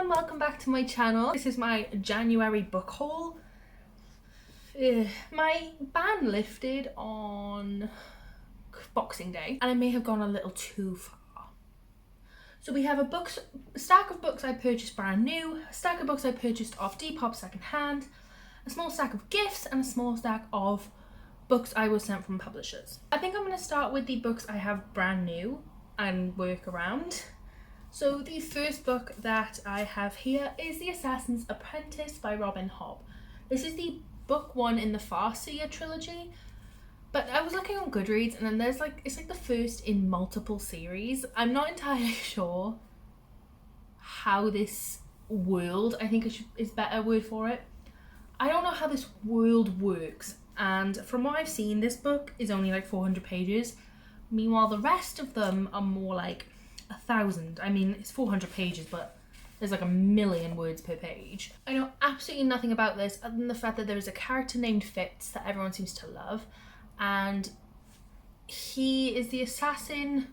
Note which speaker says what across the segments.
Speaker 1: and welcome back to my channel. This is my January book haul. My ban lifted on Boxing Day and I may have gone a little too far. So we have a stack of books I purchased brand new, a stack of books I purchased off Depop secondhand, a small stack of gifts and a small stack of books I was sent from publishers. I think I'm going to start with the books I have brand new and work around. So the first book that I have here is The Assassins Apprentice by Robin Hobb. This is the book one in the Farseer trilogy, but I was looking on Goodreads and then it's like the first in multiple series. I'm not entirely sure how this world, I think is a better word for it. I don't know how this world works, and from what I've seen, this book is only like 400 pages. Meanwhile, the rest of them are more like 1,000. I mean, it's 400 pages, but there's like 1,000,000 words per page. I know absolutely nothing about this other than the fact that there is a character named Fitz that everyone seems to love, and he is the assassin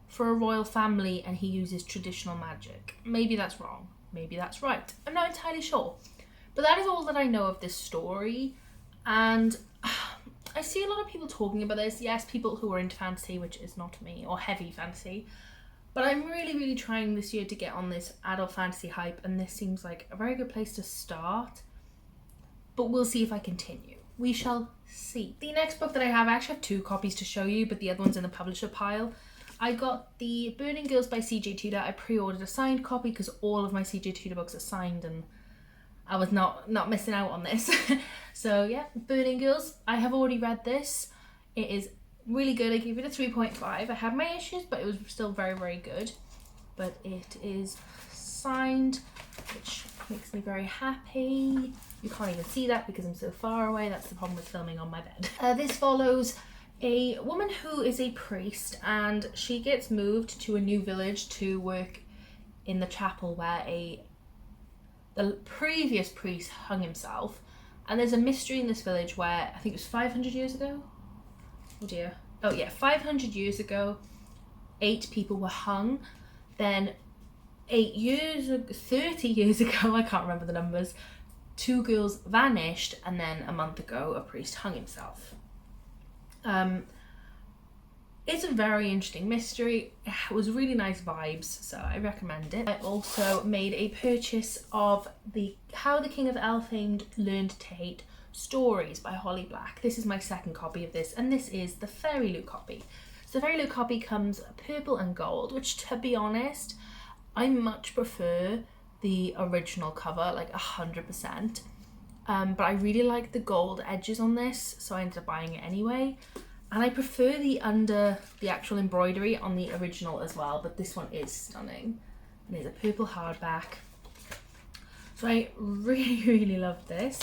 Speaker 1: for a royal family and he uses traditional magic. Maybe that's wrong, maybe that's right. I'm not entirely sure. But that is all that I know of this story, and I see a lot of people talking about this. Yes, people who are into fantasy, which is not me, or heavy fantasy. But I'm really trying this year to get on this adult fantasy hype, and this seems like a very good place to start. But we'll see if I continue. We shall see. The next book that I actually have 2 copies to show you, but the other one's in the publisher pile. I got the Burning Girls by CJ Tudor. I pre-ordered a signed copy because all of my CJ Tudor books are signed and I was not missing out on this. So yeah, Burning Girls. I have already read this. It is really good. I gave it a 3.5. I had my issues, but it was still very good. But it is signed, which makes me very happy. You can't even see that because I'm so far away. That's the problem with filming on my bed. This follows a woman who is a priest, and she gets moved to a new village to work in the chapel where the previous priest hung himself. And there's a mystery in this village where, I think it was 500 years ago? Oh dear. Oh yeah, 500 years ago, 8 people were hung. Then 30 years ago, I can't remember the numbers, 2 girls vanished, and then a month ago, a priest hung himself. It's a very interesting mystery. It was really nice vibes, so I recommend it. I also made a purchase of How the King of Elfhame Learned to Hate Stories by Holly Black. This is my second copy of this, and this is the Fairy Loot copy. So the Fairy Loot copy comes purple and gold, which, to be honest, I much prefer the original cover, like 100%. But I really like the gold edges on this, so I ended up buying it anyway. And I prefer the actual embroidery on the original as well, but this one is stunning. And it's a purple hardback. So I really love this.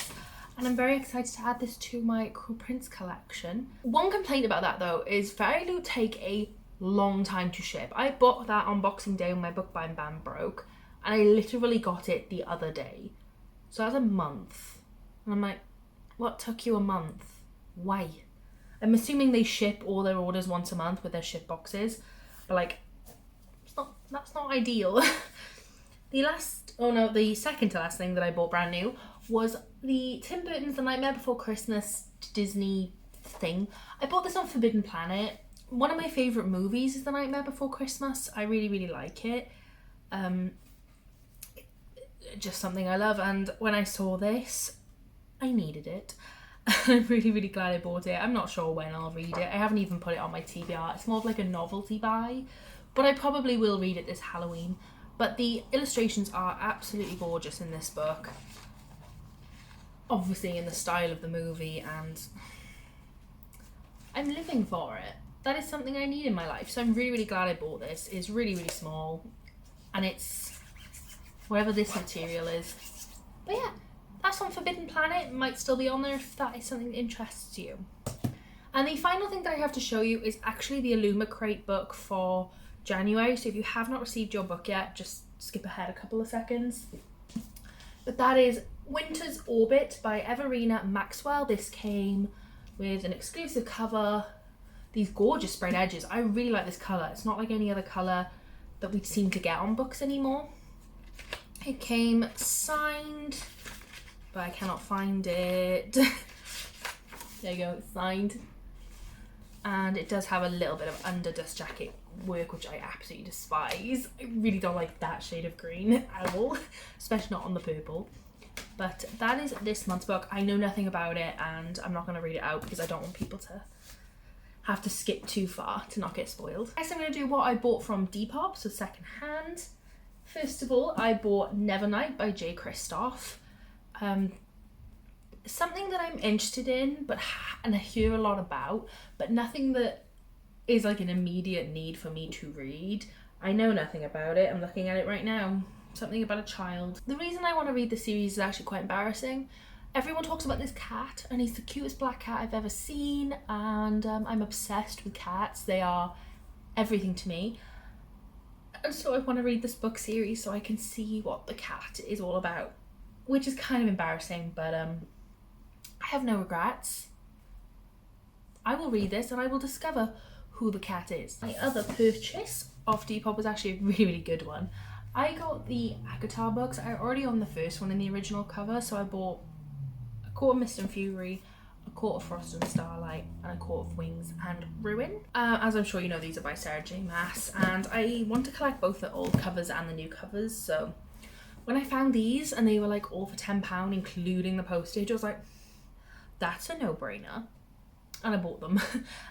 Speaker 1: And I'm very excited to add this to my Cruel Prince collection. One complaint about that though is Fairy Loot take a long time to ship. I bought that on Boxing Day when my book buying ban broke, and I literally got it the other day. So that's a month. And I'm like, what took you a month? Why? I'm assuming they ship all their orders once a month with their ship boxes, but like, that's not ideal. The second to last thing that I bought brand new was the Tim Burton's The Nightmare Before Christmas Disney thing. I bought this on Forbidden Planet. One of my favourite movies is The Nightmare Before Christmas. I really like it. Just something I love, and when I saw this, I needed it. I'm really glad I bought it. I'm not sure when I'll read it. I haven't even put it on my TBR. It's more of like a novelty buy, but I probably will read it this Halloween. But the illustrations are absolutely gorgeous in this book. Obviously in the style of the movie, and I'm living for it. That is something I need in my life. So I'm really glad I bought this. It's really small, and it's wherever this material is. But yeah. That's on Forbidden Planet. It might still be on there if that is something that interests you. And the final thing that I have to show you is actually the Illuma Crate book for January. So if you have not received your book yet, just skip ahead a couple of seconds. But that is Winter's Orbit by Everina Maxwell. This came with an exclusive cover, these gorgeous sprayed edges. I really like this colour. It's not like any other colour that we seem to get on books anymore. It came signed, but I cannot find it. There you go, it's signed. And it does have a little bit of under dust jacket work, which I absolutely despise. I really don't like that shade of green at all, especially not on the purple. But that is this month's book. I know nothing about it and I'm not going to read it out because I don't want people to have to skip too far to not get spoiled. Next I'm going to do what I bought from Depop, so second hand. First of all, I bought Nevernight by J. Kristoff. Something that I'm interested in and I hear a lot about, but nothing that is like an immediate need for me to read. I know nothing about it. I'm looking at it right now. Something about a child. The reason I want to read the series is actually quite embarrassing. Everyone talks about this cat and he's the cutest black cat I've ever seen, and I'm obsessed with cats. They are everything to me. And so I want to read this book series so I can see what the cat is all about, which is kind of embarrassing, but I have no regrets. I will read this and I will discover who the cat is. My other purchase off Depop was actually a really, really good one. I got the Acotar books. I already owned the first one in the original cover, so I bought A Court of Mist and Fury, A Court of Frost and Starlight, and A Court of Wings and Ruin. As I'm sure you know, these are by Sarah J. Maas, and I want to collect both the old covers and the new covers, so when I found these and they were like all for £10, including the postage, I was like, that's a no-brainer. And I bought them.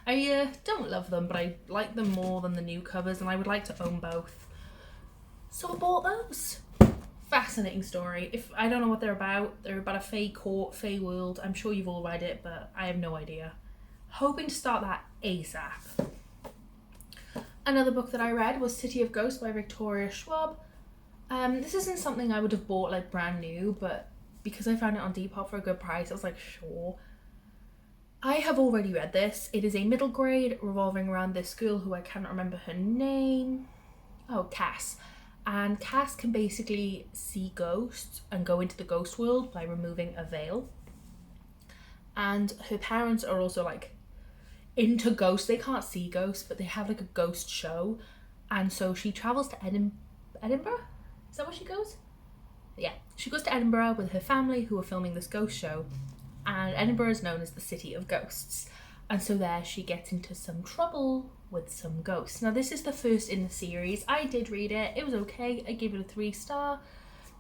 Speaker 1: I don't love them, but I like them more than the new covers, and I would like to own both. So I bought those. Fascinating story. If I don't know what they're about a fey court, fey world. I'm sure you've all read it, but I have no idea. Hoping to start that ASAP. Another book that I read was City of Ghosts by Victoria Schwab. This isn't something I would have bought like brand new, but because I found it on Depop for a good price, I was like, sure. I have already read this. It is a middle grade revolving around this girl who I cannot remember her name. Oh, Cass. And Cass can basically see ghosts and go into the ghost world by removing a veil. And her parents are also like into ghosts. They can't see ghosts, but they have like a ghost show. And so she travels to Edinburgh? Is that where she goes? Yeah, she goes to Edinburgh with her family who are filming this ghost show. And Edinburgh is known as the City of Ghosts. And so there she gets into some trouble with some ghosts. Now this is the first in the series. I did read it. It was okay. I gave it a 3-star.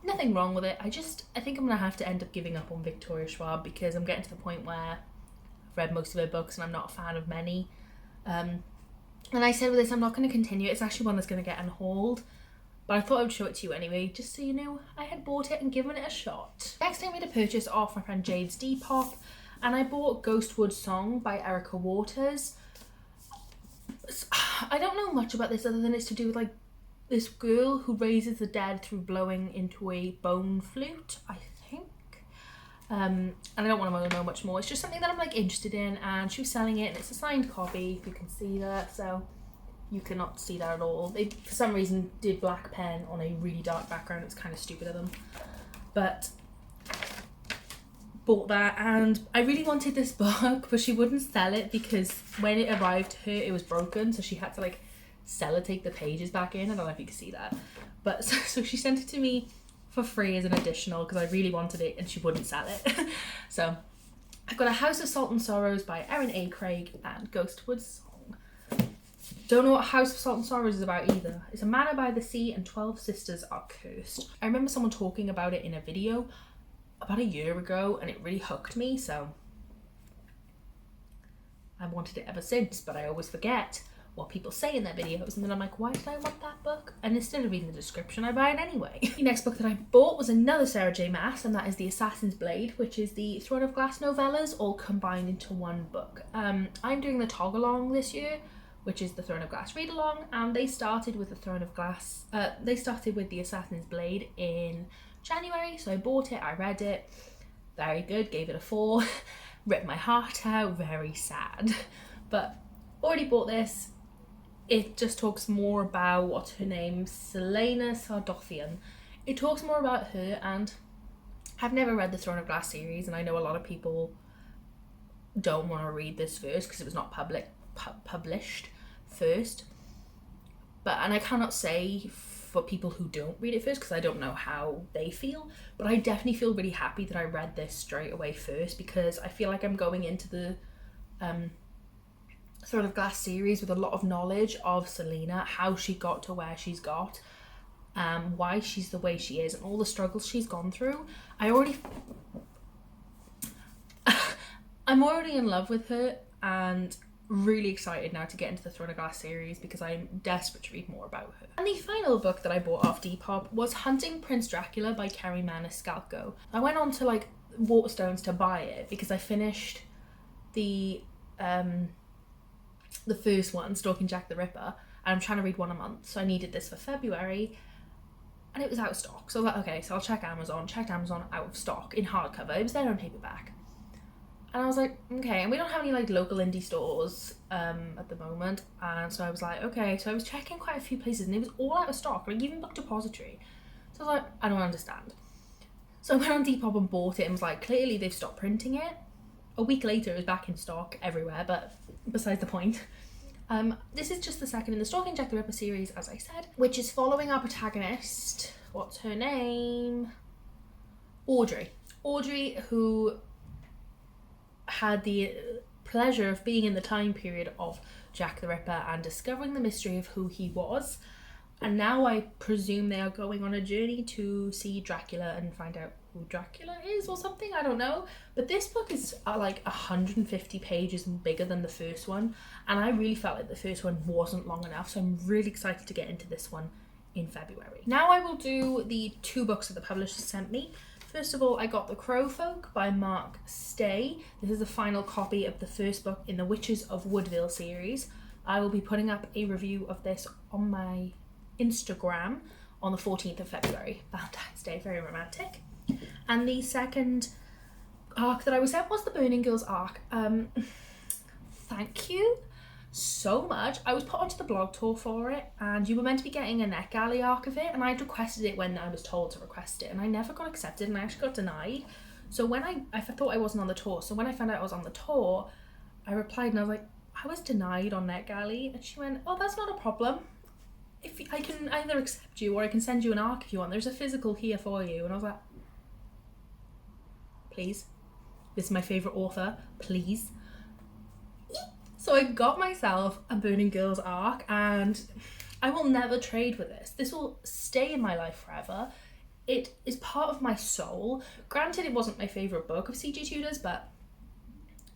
Speaker 1: Nothing wrong with it. I think I'm going to have to end up giving up on Victoria Schwab because I'm getting to the point where I've read most of her books and I'm not a fan of many. And I said with this, I'm not going to continue. It's actually one that's going to get unhauled. But I thought I would show it to you anyway, just so you know I had bought it and given it a shot. Next I made a purchase off my friend Jade's Depop, and I bought Ghostwood Song by Erica Waters. I don't know much about this other than it's to do with like this girl who raises the dead through blowing into a bone flute, I think. And I don't want to know much more. It's just something that I'm like interested in, and she was selling it and it's a signed copy, if you can see that, so you cannot see that at all. They, for some reason, did black pen on a really dark background. It's kind of stupid of them. But bought that, and I really wanted this book, but she wouldn't sell it because when it arrived to her, it was broken. So she had to like sellotape the pages back in. I don't know if you can see that. But so she sent it to me for free as an additional because I really wanted it and she wouldn't sell it. So I've got A House of Salt and Sorrows by Erin A. Craig and Ghostwood Song. Don't know what House of Salt and Sorrows is about either. It's a manor by the sea and 12 sisters are cursed. I remember someone talking about it in a video about a year ago and it really hooked me, so I wanted it ever since, but I always forget what people say in their videos, and then I'm like, why did I want that book? And instead of reading the description, I buy it anyway. The next book that I bought was another Sarah J. Maas, and that is The Assassin's Blade, which is the Throne of Glass novellas all combined into one book. I'm doing the Tog Along this year, which is the Throne of Glass read along, and they started with the Throne of Glass. They started with The Assassin's Blade in January, so I bought it, I read it, very good, gave it a 4, ripped my heart out, very sad, but already bought this. It just talks more about, what's her name, Selena Sardothian. It talks more about her, and I've never read the Throne of Glass series, and I know a lot of people don't want to read this first because it was not published first. And I cannot say for people who don't read it first, because I don't know how they feel, but I definitely feel really happy that I read this straight away first, because I feel like I'm going into the Throne of Glass series with a lot of knowledge of Selena, how she got to where she's got, why she's the way she is, and all the struggles she's gone through. I'm already in love with her, and really excited now to get into the Throne of Glass series, because I'm desperate to read more about her. And the final book that I bought off Depop was Hunting Prince Dracula by Kerry Maniscalco. I went on to like Waterstones to buy it because I finished the first one, Stalking Jack the Ripper, and I'm trying to read one a month, so I needed this for February, and it was out of stock. So I was like, okay, so I'll check Amazon. Checked Amazon, out of stock in hardcover. It was there on paperback. And I was like, okay, and we don't have any like local indie stores at the moment. And so I was like, okay, so I was checking quite a few places and it was all out of stock, like even Book Depository. So I was like, I don't understand. So I went on Depop and bought it and was like, clearly they've stopped printing it. A week later it was back in stock everywhere, but besides the point. This is just the second in the Stalking Jack the Ripper series, as I said, which is following our protagonist. What's her name? Audrey. Audrey, who had the pleasure of being in the time period of Jack the Ripper and discovering the mystery of who he was. And now I presume they are going on a journey to see Dracula and find out who Dracula is or something, I don't know. But this book is like 150 pages and bigger than the first one, and I really felt like the first one wasn't long enough, so I'm really excited to get into this one in February. Now I will do the 2 books that the publisher sent me. First of all, I got The Crowfolk by Mark Stay. This is the final copy of the first book in the Witches of Woodville series. I will be putting up a review of this on my Instagram on the 14th of February, Valentine's Day, very romantic. And the second arc that I was sent was the Burning Girls arc. Thank you so much. I was put onto the blog tour for it, and you were meant to be getting a NetGalley arc of it, and I'd requested it when I was told to request it, and I never got accepted, and I actually got denied. So when I thought I wasn't on the tour, so when I found out I was on the tour, I replied and I was like, I was denied on NetGalley, and she went, oh, that's not a problem. If I can either accept you or I can send you an arc if you want. There's a physical here for you. And I was like, please. This is my favourite author. Please. So I got myself a Burning Girls arc, and I will never trade with this. This will stay in my life forever. It is part of my soul. Granted, it wasn't my favourite book of C.J. Tudor's, but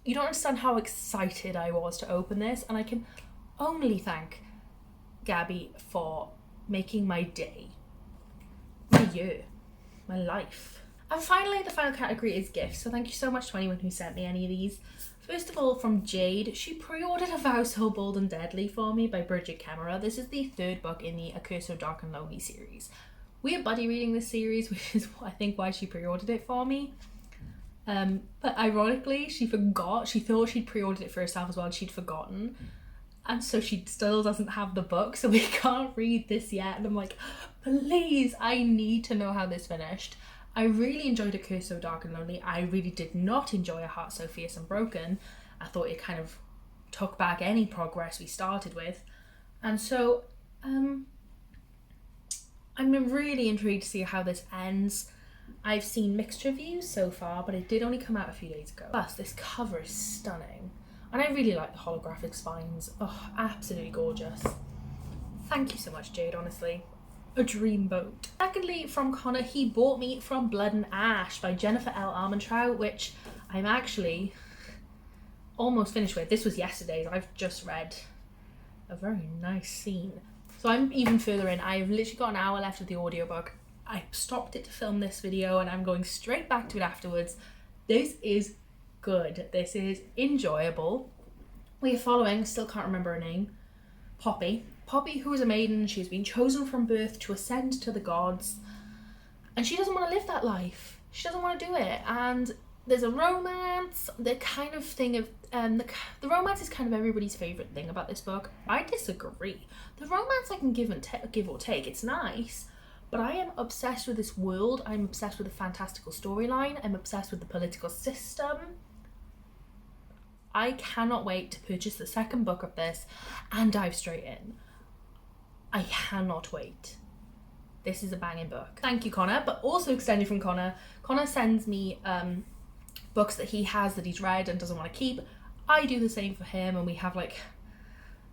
Speaker 1: you don't understand how excited I was to open this, and I can only thank Gabby for making my day, my year, my life. And finally, the final category is gifts. So thank you so much to anyone who sent me any of these. First of all, from Jade, she pre-ordered A Vow So Bold and Deadly for me by Bridget Kemmerer. This is the 3rd book in the A Curse So Dark and Lonely series. We are buddy reading this series, which is I think why she pre-ordered it for me. But ironically, she forgot. She thought she'd pre-ordered it for herself as well, and she'd forgotten. And so she still doesn't have the book, so we can't read this yet. And I'm like, please, I need to know how this finished. I really enjoyed A Curse So Dark and Lonely. I really did not enjoy A Heart So Fierce and Broken. I thought it kind of took back any progress we started with. And so I'm really intrigued to see how this ends. I've seen mixed reviews so far, but it did only come out a few days ago. Plus, this cover is stunning. And I really like the holographic spines. Oh, absolutely gorgeous. Thank you so much, Jade, honestly. A dream boat. Secondly, from Connor, he bought me From Blood and Ash by Jennifer L. Armentrout, which I'm actually almost finished with. This was yesterday's. I've just read a very nice scene. So I'm even further in. I've literally got an hour left of the audiobook. I stopped it to film this video and I'm going straight back to it afterwards. This is good. This is enjoyable. We are following, still can't remember her name, Poppy. Poppy, who is a maiden, she has been chosen from birth to ascend to the gods, and she doesn't want to live that life. She doesn't want to do it, and there's a romance. The kind of thing of the romance is kind of everybody's favourite thing about this book. I disagree. The romance I can give or take. It's nice, but I am obsessed with this world. I'm obsessed with the fantastical storyline. I'm obsessed with the political system. I cannot wait to purchase the 2nd book of this and dive straight in. I cannot wait. this is a banging book. Thank you, Connor. But also extended from Connor, Connor sends me books that he has that he's read and doesn't want to keep. I do the same for him, and we have like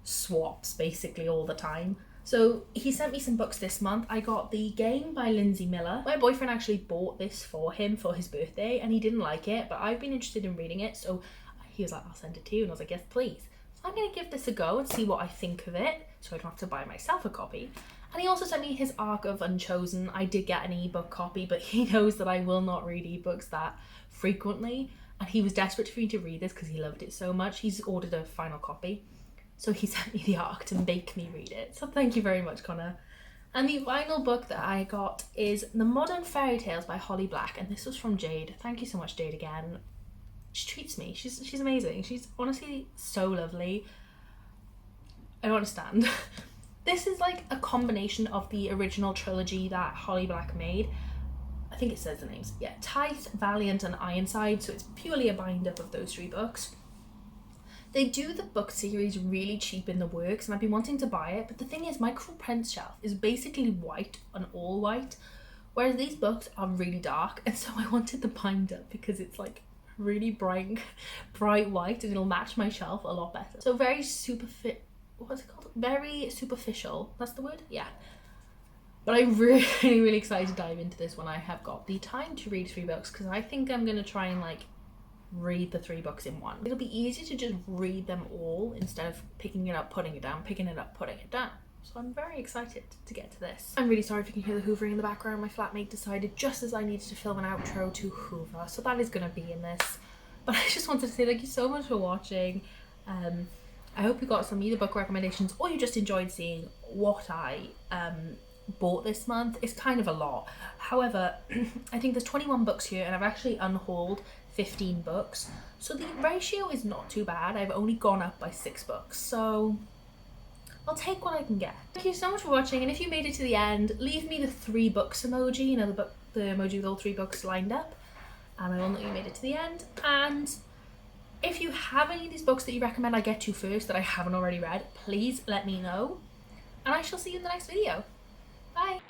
Speaker 1: swaps basically all the time. So he sent me some books this month. I got The Game by Lindsay Miller. My boyfriend actually bought this for him for his birthday, and he didn't like it, but I've been interested in reading it, so he was like, I'll send it to you, and I was like, yes please. So I'm gonna give this a go and see what I think of it, so I don't have to buy myself a copy. And he also sent me his Arc of Unchosen. I did get an ebook copy, but he knows that I will not read ebooks that frequently, and he was desperate for me to read this because he loved it so much. He's ordered a final copy. So he sent me the Arc to make me read it. So thank you very much, Connor. And the final book that I got is The Modern Fairy Tales by Holly Black. And this was from Jade. Thank you so much, Jade, again. She treats me. She's amazing. She's honestly so lovely. I don't understand. This is like a combination of the original trilogy that Holly Black made. I think it says the names. Yeah, Tithe, Valiant and Ironside. So it's purely a bind up of those 3 books. They do the book series really cheap in the works, and I've been wanting to buy it, but the thing is, my print shelf is basically white and all white, whereas these books are really dark, and so I wanted the binder because it's like really bright white, and it'll match my shelf a lot better. So very what's it called? Very superficial. That's the word? Yeah. But I'm really excited to dive into this when I have got the time to read 3 books, because I think I'm gonna try and like read the 3 books in one. It'll be easier to just read them all instead of picking it up, putting it down, picking it up, putting it down. So I'm very excited to get to this. I'm really sorry if you can hear the hoovering in the background. My flatmate decided just as I needed to film an outro to hoover, so that is going to be in this. But I just wanted to say thank you so much for watching. I hope you got some either book recommendations or you just enjoyed seeing what I bought this month. It's kind of a lot. However, I think there's 21 books here, and I've actually unhauled 15 books, so the ratio is not too bad. I've only gone up by 6 books, so I'll take what I can get. Thank you so much for watching, and if you made it to the end, leave me the 3 books emoji, you know, the emoji with all 3 books lined up, and I will know you made it to the end. And if you have any of these books that you recommend I get to first that I haven't already read, please let me know, and I shall see you in the next video. Bye!